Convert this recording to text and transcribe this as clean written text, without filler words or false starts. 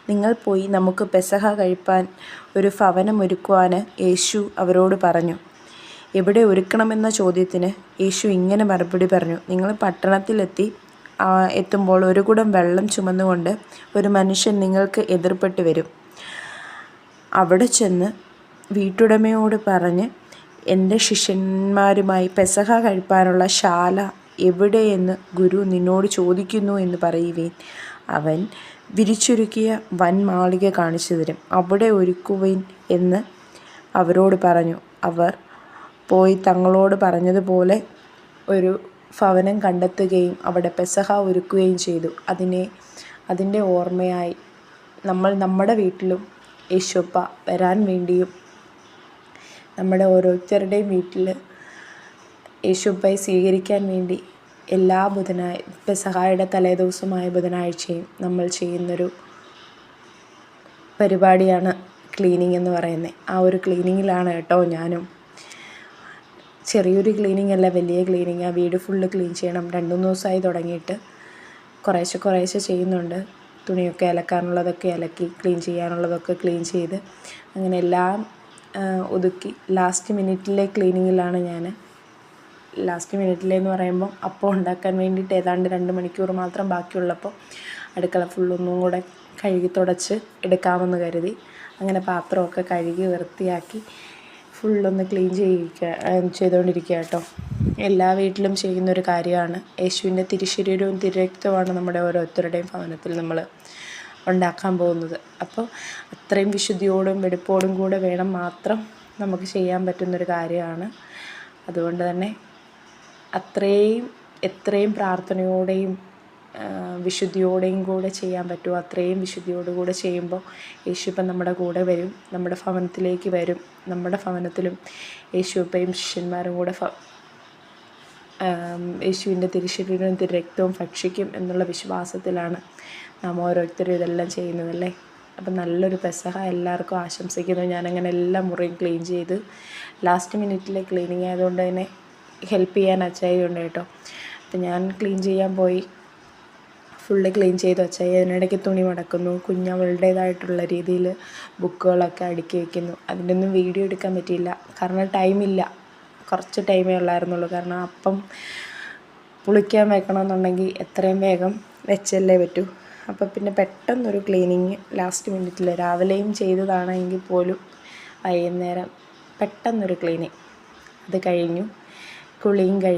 നിങ്ങൾ പോയി നമുക്ക് പെസഹ കഴിപ്പാൻ ഒരു ഭവനമൊരുക്കുവാൻ യേശു അവരോട് പറഞ്ഞു. എവിടെ ഒരുക്കണമെന്ന ചോദ്യത്തിന് യേശു ഇങ്ങനെ മറുപടി പറഞ്ഞു. നിങ്ങൾ എത്തുമ്പോൾ ഒരു കുടം വെള്ളം ചുമന്നുകൊണ്ട് ഒരു മനുഷ്യൻ നിങ്ങൾക്ക് എതിർപ്പെട്ട് വരും. അവിടെ ചെന്ന് വീട്ടുടമയോട് പറഞ്ഞ്, എൻ്റെ ശിഷ്യന്മാരുമായി പെസഹ കഴിപ്പാനുള്ള ശാല എവിടെയെന്ന് ഗുരു നിന്നോട് ചോദിക്കുന്നു എന്ന് പറയുവീൻ. അവൻ വിരിച്ചൊരുക്കിയ വൻമാളിക കാണിച്ചു തരും. അവിടെ ഒരുക്കുവിൻ എന്ന് അവരോട് പറഞ്ഞു. അവർ പോയി തങ്ങളോട് പറഞ്ഞതുപോലെ ഒരു ഭവനം കണ്ടെത്തുകയും അവിടെ പെസഹ ഒരുക്കുകയും ചെയ്തു. അതിൻ്റെ ഓർമ്മയായി നമ്മൾ നമ്മുടെ വീട്ടിലും യേശുപ്പ വരാൻ വേണ്ടിയും നമ്മുടെ ഓരോരുത്തരുടെയും വീട്ടിൽ യേശുപ്പയെ സ്വീകരിക്കാൻ വേണ്ടി എല്ലാ പെസഹായുടെ തലേദിവസമായ ബുധനാഴ്ചയും നമ്മൾ ചെയ്യുന്നൊരു പരിപാടിയാണ് ക്ലീനിങ് എന്ന് പറയുന്നത്. ആ ഒരു ക്ലീനിങ്ങിലാണ് കേട്ടോ ഞാനും. ചെറിയൊരു ക്ലീനിങ് അല്ല, വലിയ ക്ലീനിങ്. ആ വീട് ഫുള്ള് ക്ലീൻ ചെയ്യണം. 2-3 ദിവസമായി തുടങ്ങിയിട്ട് കുറേശ്ശെ ചെയ്യുന്നുണ്ട്. തുണിയൊക്കെ അലക്കാനുള്ളതൊക്കെ അലക്കി, ക്ലീൻ ചെയ്യാനുള്ളതൊക്കെ ക്ലീൻ ചെയ്ത് അങ്ങനെ എല്ലാം ഒതുക്കി ലാസ്റ്റ് മിനിറ്റിലെ ക്ലീനിങ്ങിലാണ് ഞാൻ. ലാസ്റ്റ് മിനിറ്റിലെന്ന് പറയുമ്പം അപ്പം ഉണ്ടാക്കാൻ വേണ്ടിയിട്ട് ഏതാണ്ട് 2 മണിക്കൂർ മാത്രം ബാക്കിയുള്ളപ്പോൾ അടുക്കള ഫുള്ളൊന്നും കൂടെ കഴുകി തുടച്ച് എടുക്കാമെന്ന് കരുതി അങ്ങനെ പാത്രമൊക്കെ കഴുകി വൃത്തിയാക്കി ഫുള്ളൊന്ന് ക്ലീൻ ചെയ്തുകൊണ്ടിരിക്കുക കേട്ടോ. എല്ലാ വീട്ടിലും ചെയ്യുന്നൊരു കാര്യമാണ്. യേശുവിൻ്റെ തിരുശരീരവും തിരുരക്തവുമാണ് നമ്മുടെ ഓരോരുത്തരുടെയും ഭവനത്തിൽ നമ്മൾ ഉണ്ടാക്കാൻ പോകുന്നത്. അപ്പോൾ അത്രയും വിശുദ്ധിയോടും വെടിപ്പോടും കൂടെ വേണം മാത്രം നമുക്ക് ചെയ്യാൻ പറ്റുന്നൊരു കാര്യമാണ്. അതുകൊണ്ട് തന്നെ എത്രയും പ്രാർത്ഥനയോടെയും വിശുദ്ധിയോടെയും കൂടെ ചെയ്യാൻ പറ്റുമോ അത്രയും വിശുദ്ധിയോടുകൂടെ ചെയ്യുമ്പോൾ യേശുപ്പൻ നമ്മുടെ കൂടെ വരും, നമ്മുടെ ഭവനത്തിലേക്ക് വരും. നമ്മുടെ ഭവനത്തിലും യേശുപ്പയും ശിഷ്യന്മാരും കൂടെ യേശുവിൻ്റെ തിരുശരീരവും തിരുരക്തവും ഭക്ഷിക്കും എന്നുള്ള വിശ്വാസത്തിലാണ് നാം ഓരോരുത്തരും ഇതെല്ലാം ചെയ്യുന്നതല്ലേ. അപ്പം നല്ലൊരു പെസഹ എല്ലാവർക്കും ആശംസിക്കുന്നു. ഞാനങ്ങനെ എല്ലാ മുറിയും ക്ലീൻ ചെയ്ത് ലാസ്റ്റ് മിനിറ്റിലെ ക്ലീനിങ് ആയതുകൊണ്ട് തന്നെ ഹെൽപ്പ് ചെയ്യാൻ അച്ചായി ഉണ്ട് കേട്ടോ. അപ്പം ഞാൻ ക്ലീൻ ചെയ്യാൻ പോയി ഫുള്ള് ക്ലീൻ ചെയ്തു. അച്ചായി അതിനിടയ്ക്ക് തുണി മടക്കുന്നു. കുഞ്ഞവളുടേതായിട്ടുള്ള രീതിയിൽ ബുക്കുകളൊക്കെ അടുക്കി വയ്ക്കുന്നു. അതിൻ്റെ ഒന്നും വീഡിയോ എടുക്കാൻ പറ്റിയില്ല, കാരണം ടൈമില്ല. കുറച്ച് ടൈമേ ഉള്ളായിരുന്നുള്ളൂ. കാരണം അപ്പം പുളിക്കാൻ വെക്കണമെന്നുണ്ടെങ്കിൽ എത്രയും വേഗം വെച്ചല്ലേ പറ്റൂ. അപ്പോൾ പിന്നെ പെട്ടെന്നൊരു ക്ലീനിങ് ലാസ്റ്റ് മിനിറ്റിൽ, രാവിലെയും ചെയ്തതാണെങ്കിൽ പോലും വൈകുന്നേരം പെട്ടെന്നൊരു ക്ലീനിങ് അത് കഴിഞ്ഞു. കുളിയും കഴിഞ്ഞു.